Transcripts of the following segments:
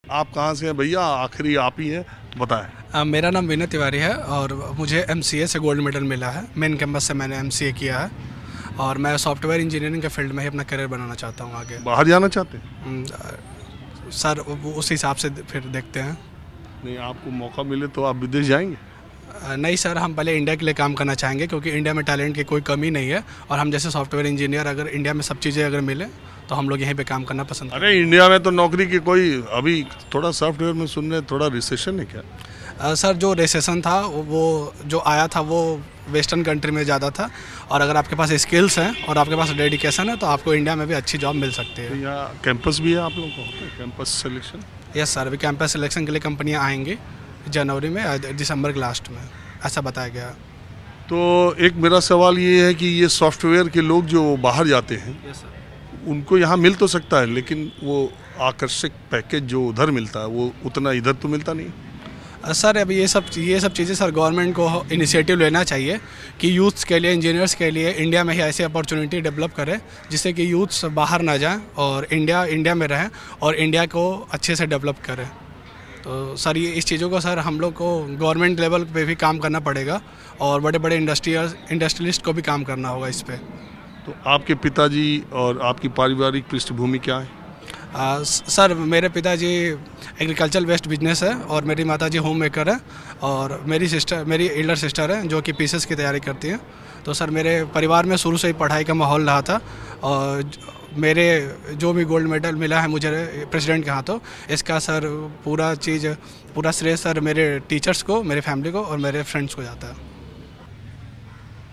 आप कहाँ से हैं भैया? आखिरी आप ही हैं, बताएं। मेरा नाम विनय तिवारी है और मुझे एमसीए से गोल्ड मेडल मिला है। मेन कैंपस से मैंने एमसीए किया है और मैं सॉफ्टवेयर इंजीनियरिंग के फील्ड में ही अपना करियर बनाना चाहता हूँ आगे। बाहर जाना चाहते हैं? सर वो उस हिसाब से फिर देखते हैं। नहीं, आपको मौका मिले तो आप विदेश जाएंगे? नहीं सर, हम पहले इंडिया के लिए काम करना चाहेंगे क्योंकि इंडिया में टैलेंट की कोई कमी नहीं है और हम जैसे सॉफ्टवेयर इंजीनियर अगर इंडिया में सब चीज़ें अगर मिले तो हम लोग यहीं पे काम करना पसंद करें। अरे इंडिया में तो नौकरी की कोई, अभी थोड़ा सॉफ्टवेयर में सुन रहे थोड़ा रिसेशन है क्या? सर जो रिसेशन था वो जो आया था वो वेस्टर्न कंट्री में ज़्यादा था और अगर आपके पास स्किल्स हैं और आपके पास डेडिकेशन है तो आपको इंडिया में भी अच्छी जॉब मिल सकती है। तो यहाँ कैंपस भी है आप लोगों को? Campus selection? यस सर, अभी कैंपस सिलेक्शन के लिए कंपनियाँ आएंगी जनवरी में, दिसंबर के लास्ट में, ऐसा बताया गया। तो एक मेरा सवाल ये है कि ये सॉफ्टवेयर के लोग जो बाहर जाते हैं, यस सर, उनको यहाँ मिल तो सकता है लेकिन वो आकर्षक पैकेज जो उधर मिलता है वो उतना इधर तो मिलता नहीं। सर अब ये सब चीज़ें सर गवर्नमेंट को इनिशिएटिव लेना चाहिए कि यूथ्स के लिए, इंजीनियर्स के लिए इंडिया में ही ऐसी अपॉर्चुनिटी डेवलप करें जिससे कि यूथ्स बाहर ना जाएं और इंडिया में रहें और इंडिया को अच्छे से डेवलप करें। तो सर ये इस चीज़ों को सर हम लोग को गवर्नमेंट लेवल पे भी काम करना पड़ेगा और बड़े बड़े इंडस्ट्रियलिस्ट को भी काम करना होगा इस पर। तो आपके पिताजी और आपकी पारिवारिक पृष्ठभूमि क्या है? सर मेरे पिताजी एग्रीकल्चर वेस्ट बिजनेस है और मेरी माताजी होम मेकर है और मेरी एल्डर सिस्टर है जो कि पीसीएस की तैयारी करती है। तो सर मेरे परिवार में शुरू से ही पढ़ाई का माहौल रहा था और मेरे जो भी गोल्ड मेडल मिला है मुझे प्रेसिडेंट के हाथों, इसका सर पूरा श्रेय सर मेरे टीचर्स को, मेरे फैमिली को और मेरे फ्रेंड्स को जाता है।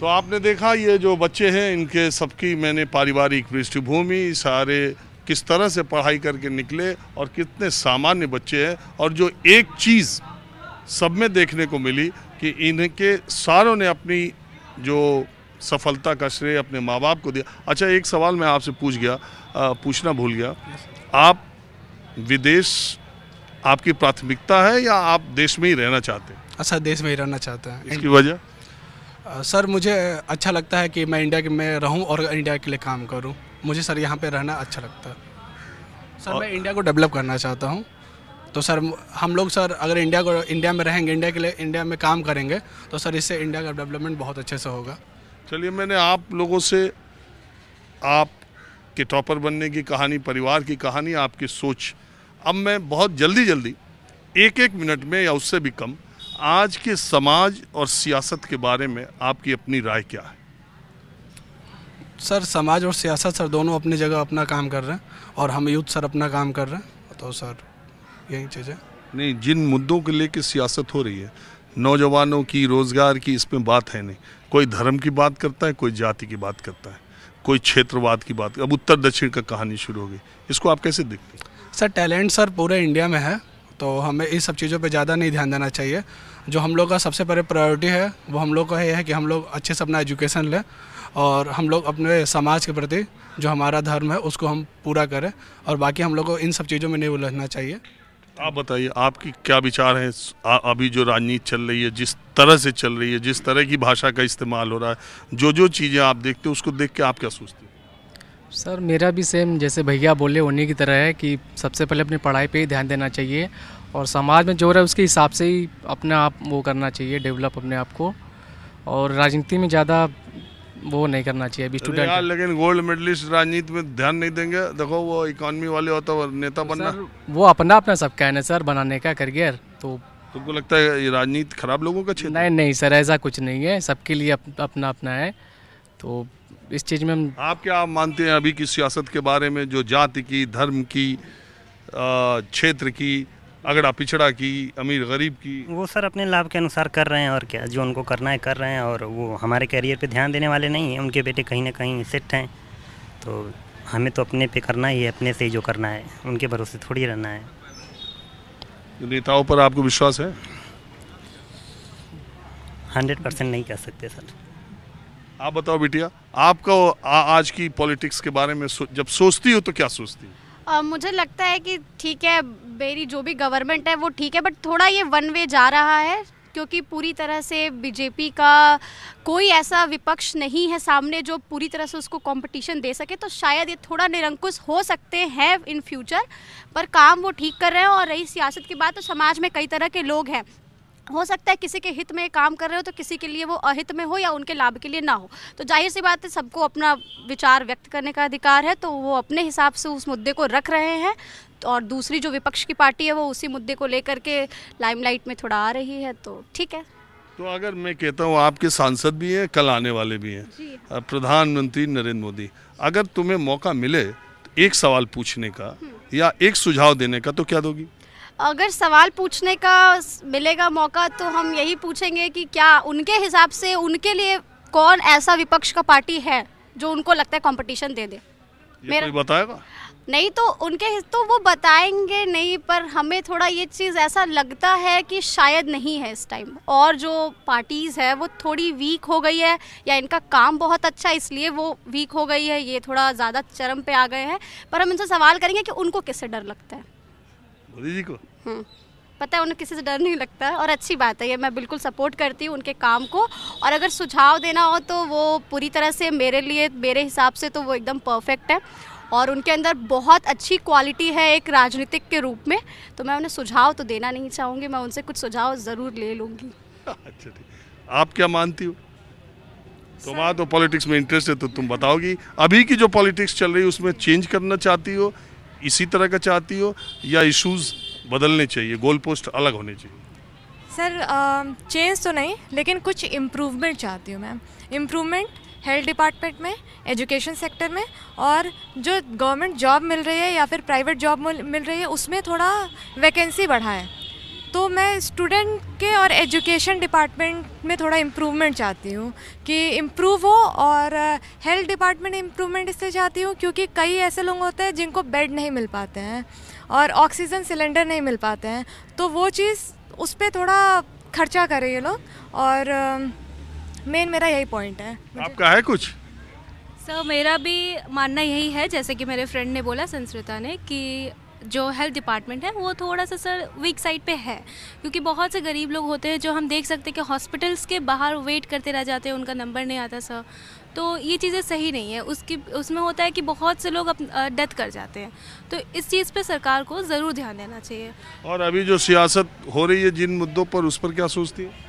तो आपने देखा ये जो बच्चे हैं इनके सबकी मैंने पारिवारिक पृष्ठभूमि, सारे किस तरह से पढ़ाई करके निकले और कितने सामान्य बच्चे हैं और जो एक चीज़ सब में देखने को मिली कि इनके सारों ने अपनी जो सफलता का श्रेय अपने माँ बाप को दिया। अच्छा, एक सवाल मैं आपसे पूछना भूल गया, आप विदेश आपकी प्राथमिकता है या आप देश में ही रहना चाहते हैं? अच्छा, देश में ही रहना चाहते हैं। इसकी वजह? सर मुझे अच्छा लगता है कि मैं इंडिया में रहूं और इंडिया के लिए काम करूं। मुझे सर यहाँ पे रहना अच्छा लगता है। सर मैं इंडिया को डेवलप करना चाहता हूँ। तो सर हम लोग सर अगर इंडिया में रहेंगे, इंडिया के लिए इंडिया में काम करेंगे तो सर इससे इंडिया का डेवलपमेंट बहुत अच्छे से होगा। चलिए, मैंने आप लोगों से आपके टॉपर बनने की कहानी, परिवार की कहानी, आपकी सोच, अब मैं बहुत जल्दी एक मिनट में या उससे भी कम आज के समाज और सियासत के बारे में आपकी अपनी राय क्या है? सर समाज और सियासत सर दोनों अपनी जगह अपना काम कर रहे हैं और हम यूथ सर अपना काम कर रहे हैं। तो सर यही चीज़ें नहीं, जिन मुद्दों को लेकर सियासत हो रही है, नौजवानों की, रोज़गार की, इसमें बात है नहीं। कोई धर्म की बात करता है, कोई जाति की बात करता है, कोई क्षेत्रवाद की बात। अब उत्तर दक्षिण का कहानी शुरू हो गई, इसको आप कैसे देखते हैं? सर टैलेंट सर पूरे इंडिया में है तो हमें इस सब चीज़ों पे ज़्यादा नहीं ध्यान देना चाहिए। जो हम लोग का सबसे बड़े प्रायोरिटी है वो हम लोग का ये है कि हम लोग अच्छे से अपना एजुकेशन लें और हम लोग अपने समाज के प्रति जो हमारा धर्म है उसको हम पूरा करें और बाकी हम लोग को इन सब चीज़ों में नहीं उलझना चाहिए। आप बताइए, आपकी क्या विचार हैं? अभी जो राजनीति चल रही है, जिस तरह से चल रही है, जिस तरह की भाषा का इस्तेमाल हो रहा है, जो चीज़ें आप देखते हैं उसको देख के आप क्या सोचते हैं? सर मेरा भी सेम जैसे भैया बोले उन्हीं की तरह है कि सबसे पहले अपनी पढ़ाई पे ही ध्यान देना चाहिए और समाज में जो रहा है उसके हिसाब से ही अपने आप वो करना चाहिए, डेवलप अपने आप को, और राजनीति में ज़्यादा वो नहीं करना चाहिए अभी स्टूडेंट। लेकिन गोल्ड मेडलिस्ट राजनीति में ध्यान नहीं देंगे। देखो वो इकोनॉमी वाले होता है, नेता बनना, वो अपना सब कहना सर बनाने का करियर। तो तुमको लगता है ये राजनीति खराब लोगों का क्षेत्र? नहीं सर, ऐसा कुछ नहीं है, सबके लिए अपना है। तो इस चीज़ में आप क्या मानते हैं अभी की सियासत के बारे में, जो जाति की, धर्म की, क्षेत्र की, अगड़ा पिछड़ा की, अमीर गरीब की? वो सर अपने लाभ के अनुसार कर रहे हैं और क्या, जो उनको करना है कर रहे हैं और वो हमारे करियर पे ध्यान देने वाले नहीं हैं। उनके बेटे कहीं ना कहीं सेट हैं तो हमें तो अपने पे करना ही है, अपने से ही जो करना है, उनके भरोसे थोड़ी रहना है। नेताओं पर आपको विश्वास है? 100% नहीं कह सकते सर। आप बताओ बिटिया, आपको आज की पॉलिटिक्स के बारे में जब सोचती हो तो क्या सोचती हो? मुझे लगता है कि ठीक है, मेरी जो भी गवर्नमेंट है वो ठीक है, बट थोड़ा ये वन वे जा रहा है क्योंकि पूरी तरह से बीजेपी का कोई ऐसा विपक्ष नहीं है सामने जो पूरी तरह से उसको कंपटीशन दे सके, तो शायद ये थोड़ा निरंकुश हो सकते हैं इन फ्यूचर, पर काम वो ठीक कर रहे हैं। और रही सियासत की बात, तो समाज में कई तरह के लोग हैं, हो सकता है किसी के हित में काम कर रहे हो तो किसी के लिए वो अहित में हो या उनके लाभ के लिए ना हो, तो जाहिर सी बात है सबको अपना विचार व्यक्त करने का अधिकार है, तो वो अपने हिसाब से उस मुद्दे को रख रहे हैं। और दूसरी जो विपक्ष की पार्टी है वो उसी मुद्दे को लेकर के लाइमलाइट में थोड़ा आ रही है, तो ठीक है। तो अगर मैं कहता हूँ आपके सांसद भी हैं, कल आने वाले भी हैं, प्रधानमंत्री नरेंद्र मोदी, अगर तुम्हें मौका मिले एक सवाल पूछने का या एक सुझाव देने का तो क्या दोगी? अगर सवाल पूछने का मिलेगा मौका तो हम यही पूछेंगे कि क्या उनके हिसाब से उनके लिए कौन ऐसा विपक्ष का पार्टी है जो उनको लगता है कंपटीशन दे दे। मेरा कोई बताएगा नहीं तो उनके तो वो बताएंगे नहीं, पर हमें थोड़ा ये चीज़ ऐसा लगता है कि शायद नहीं है इस टाइम, और जो पार्टीज़ है वो थोड़ी वीक हो गई है या इनका काम बहुत अच्छा है इसलिए वो वीक हो गई है, ये थोड़ा ज़्यादा चरम पे आ गए हैं। पर हम इनसे सवाल करेंगे कि उनको किससे डर लगता है। मोदी जी को पता है उन्हें किसी से डर नहीं लगता है, और अच्छी बात है, ये मैं बिल्कुल सपोर्ट करती हूँ उनके काम को। और अगर सुझाव देना हो तो वो पूरी तरह से मेरे हिसाब से तो वो एकदम परफेक्ट है, और उनके अंदर बहुत अच्छी क्वालिटी है एक राजनीतिक के रूप में, तो मैं उन्हें सुझाव तो देना नहीं चाहूँगी, मैं उनसे कुछ सुझाव ज़रूर ले लूँगी। अच्छा ठीक, आप क्या मानती हो? तुम्हारा तो पॉलिटिक्स में इंटरेस्ट है तो तुम बताओगी, अभी की जो पॉलिटिक्स चल रही है उसमें चेंज करना चाहती हो, इसी तरह का चाहती हो, या इश्यूज बदलने चाहिए, गोल पोस्ट अलग होने चाहिए? सर चेंज तो नहीं, लेकिन कुछ इम्प्रूवमेंट चाहती हूँ मैं। इम्प्रूवमेंट हेल्थ डिपार्टमेंट में, एजुकेशन सेक्टर में, और जो गवर्नमेंट जॉब मिल रही है या फिर प्राइवेट जॉब मिल रही है उसमें थोड़ा वैकेंसी बढ़ाएं। तो मैं स्टूडेंट के और एजुकेशन डिपार्टमेंट में थोड़ा इम्प्रूवमेंट चाहती हूँ कि इम्प्रूव हो, और हेल्थ डिपार्टमेंट इम्प्रूवमेंट इसलिए चाहती हूँ क्योंकि कई ऐसे लोग होते हैं जिनको बेड नहीं मिल पाते हैं और ऑक्सीजन सिलेंडर नहीं मिल पाते हैं, तो वो चीज़ उस पर थोड़ा खर्चा करें ये लोग, और मेन मेरा यही पॉइंट है। आपका है कुछ? सर मेरा भी मानना यही है, जैसे कि मेरे फ्रेंड ने बोला, संस्कृता ने, कि जो हेल्थ डिपार्टमेंट है वो थोड़ा सा सर वीक साइड पे है, क्योंकि बहुत से गरीब लोग होते हैं जो हम देख सकते हैं कि हॉस्पिटल्स के बाहर वेट करते रह जाते हैं, उनका नंबर नहीं आता सर, तो ये चीज़ें सही नहीं है। उसमें होता है कि बहुत से लोग डेथ कर जाते हैं, तो इस चीज़ पे सरकार को ज़रूर ध्यान देना चाहिए। और अभी जो सियासत हो रही है जिन मुद्दों पर, उस पर क्या सोचती है?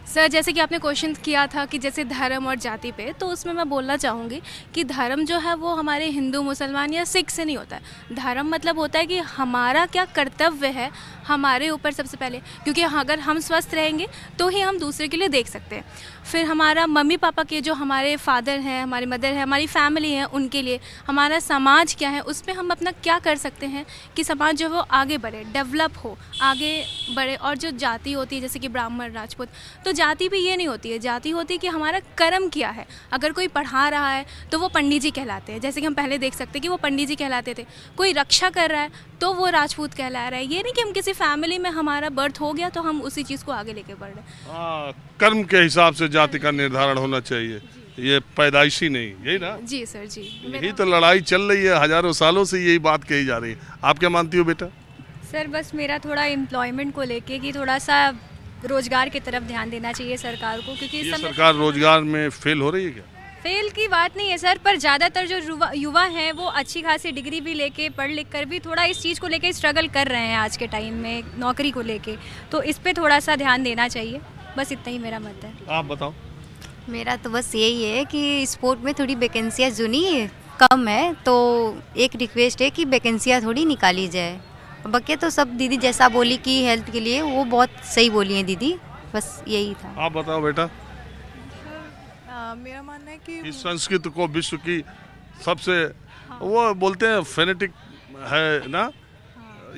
सर जैसे कि आपने क्वेश्चन किया था कि जैसे धर्म और जाति पे, तो उसमें मैं बोलना चाहूँगी कि धर्म जो है वो हमारे हिंदू, मुसलमान या सिख से नहीं होता है। धर्म मतलब होता है कि हमारा क्या कर्तव्य है हमारे ऊपर सबसे पहले, क्योंकि अगर हम स्वस्थ रहेंगे तो ही हम दूसरे के लिए देख सकते हैं। फिर हमारा मम्मी पापा के, जो हमारे फादर हैं, हमारी मदर है, हमारी फैमिली है, उनके लिए हमारा समाज क्या है, उसमें हम अपना क्या कर सकते हैं कि समाज जो है वो आगे बढ़े, डेवलप हो, आगे बढ़े। और जो जाति होती है जैसे कि ब्राह्मण, राजपूत, तो जाति भी ये नहीं होती है, जाति होती है कि हमारा कर्म क्या है। अगर कोई पढ़ा रहा है तो वो पंडित जी कहलाते हैं, जैसे कि हम पहले देख सकते हैं कि वो पंडित जी कहलाते थे। कोई रक्षा कर रहा है तो वो राजपूत कहला रहा है। ये नहीं कि हम किसी फैमिली में हमारा बर्थ हो गया तो हम उसी चीज़ को आगे लेके बढ़ रहे हैं। कर्म के हिसाब से जाति का निर्धारण होना चाहिए, ये पैदाइशी नहीं, यही ना? जी सर जी, यही तो लड़ाई चल रही है, हजारों सालों से यही बात कही जा रही है। आप क्या मानती हो बेटा? सर बस मेरा थोड़ा एम्प्लॉयमेंट को लेके कि थोड़ा सा रोजगार की तरफ ध्यान देना चाहिए सरकार को, क्योंकि ये सरकार रोजगार में फेल हो रही है क्या? फेल की बात नहीं है सर, पर ज़्यादातर जो युवा हैं वो अच्छी खासी डिग्री भी लेके, पढ़ लिख कर भी थोड़ा इस चीज़ को लेके स्ट्रगल कर रहे हैं आज के टाइम में नौकरी को लेके, तो इस पे थोड़ा सा ध्यान देना चाहिए। बस इतना ही मेरा मत है। आप बताओ। मेरा तो बस यही है कि स्पोर्ट में थोड़ी वैकेंसियाँ जुनी कम है, तो एक रिक्वेस्ट है कि वैकेंसियाँ थोड़ी निकाली जाए। बाकी तो सब दीदी जैसा बोली कि हेल्थ के लिए, वो बहुत सही बोली हैं दीदी, बस यही था। आप बताओ बेटा। मेरा मानना है कि इस संस्कृत को विश्व की सबसे वो बोलते हैं फेनेटिक है ना,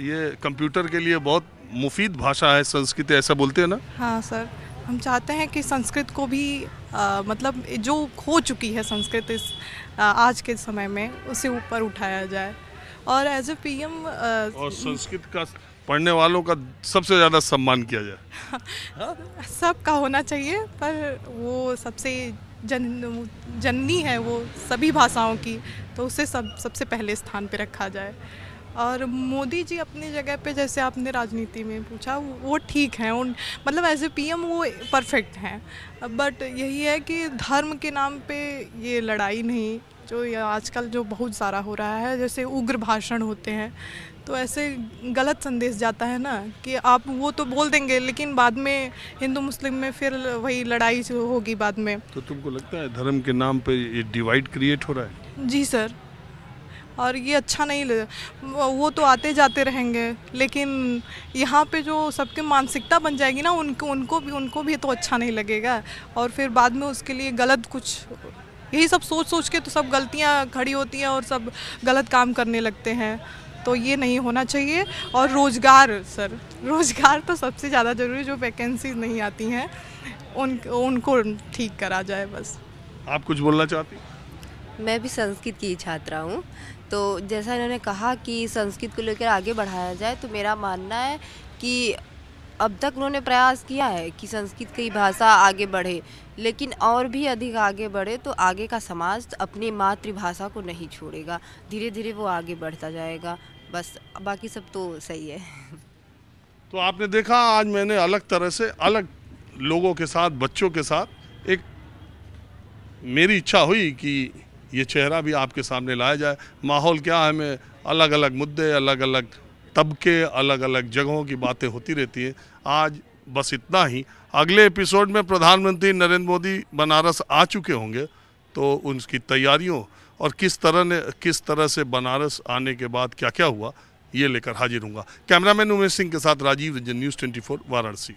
ये कंप्यूटर के लिए बहुत मुफीद भाषा है संस्कृत, ऐसा बोलते हैं ना? हाँ सर, हम चाहते हैं कि संस्कृत को भी मतलब जो खो चुकी है संस्कृत इस आज के समय में, उसे ऊपर उठाया जाए, और एज ए पीएम और संस्कृत का पढ़ने वालों का सबसे ज़्यादा सम्मान किया जाए। सबका होना चाहिए, पर वो सबसे जननी है वो सभी भाषाओं की, तो उसे सबसे पहले स्थान पे रखा जाए। और मोदी जी अपनी जगह पे, जैसे आपने राजनीति में पूछा, वो ठीक हैं, उन मतलब एज ए पीएम वो परफेक्ट हैं, बट यही है कि धर्म के नाम पे ये लड़ाई नहीं, जो ये आजकल जो बहुत सारा हो रहा है, जैसे उग्र भाषण होते हैं, तो ऐसे गलत संदेश जाता है ना कि आप वो तो बोल देंगे लेकिन बाद में हिंदू मुस्लिम में फिर वही लड़ाई होगी बाद में। तो तुमको लगता है धर्म के नाम पे ये डिवाइड क्रिएट हो रहा है? जी सर, और ये अच्छा नहीं वो तो आते जाते रहेंगे, लेकिन यहाँ पे जो सबके मानसिकता बन जाएगी ना, उनको भी तो अच्छा नहीं लगेगा, और फिर बाद में उसके लिए गलत कुछ, यही सब सोच के तो सब गलतियाँ खड़ी होती हैं और सब गलत काम करने लगते हैं, तो ये नहीं होना चाहिए। और रोज़गार सर, रोज़गार तो सबसे ज़्यादा ज़रूरी, जो वैकेंसी नहीं आती हैं उनको ठीक करा जाए बस। आप कुछ बोलना चाहती? मैं भी संस्कृत की छात्रा हूँ, तो जैसा इन्होंने कहा कि संस्कृत को लेकर आगे बढ़ाया जाए, तो मेरा मानना है कि अब तक उन्होंने प्रयास किया है कि संस्कृत की भाषा आगे बढ़े, लेकिन और भी अधिक आगे बढ़े तो आगे का समाज अपनी मातृभाषा को नहीं छोड़ेगा, धीरे धीरे वो आगे बढ़ता जाएगा, बस बाकी सब तो सही है। तो आपने देखा, आज मैंने अलग तरह से अलग लोगों के साथ, बच्चों के साथ, एक मेरी इच्छा हुई कि ये चेहरा भी आपके सामने लाया जाए। माहौल क्या है, में अलग अलग मुद्दे, अलग अलग तबके, अलग अलग जगहों की बातें होती रहती हैं। आज बस इतना ही। अगले एपिसोड में प्रधानमंत्री नरेंद्र मोदी बनारस आ चुके होंगे, तो उनकी तैयारियों और किस तरह से बनारस आने के बाद क्या क्या हुआ, ये लेकर हाजिर हूँगा। कैमरामैन उमेश सिंह के साथ राजीव रंजन, न्यूज़ 24 वाराणसी।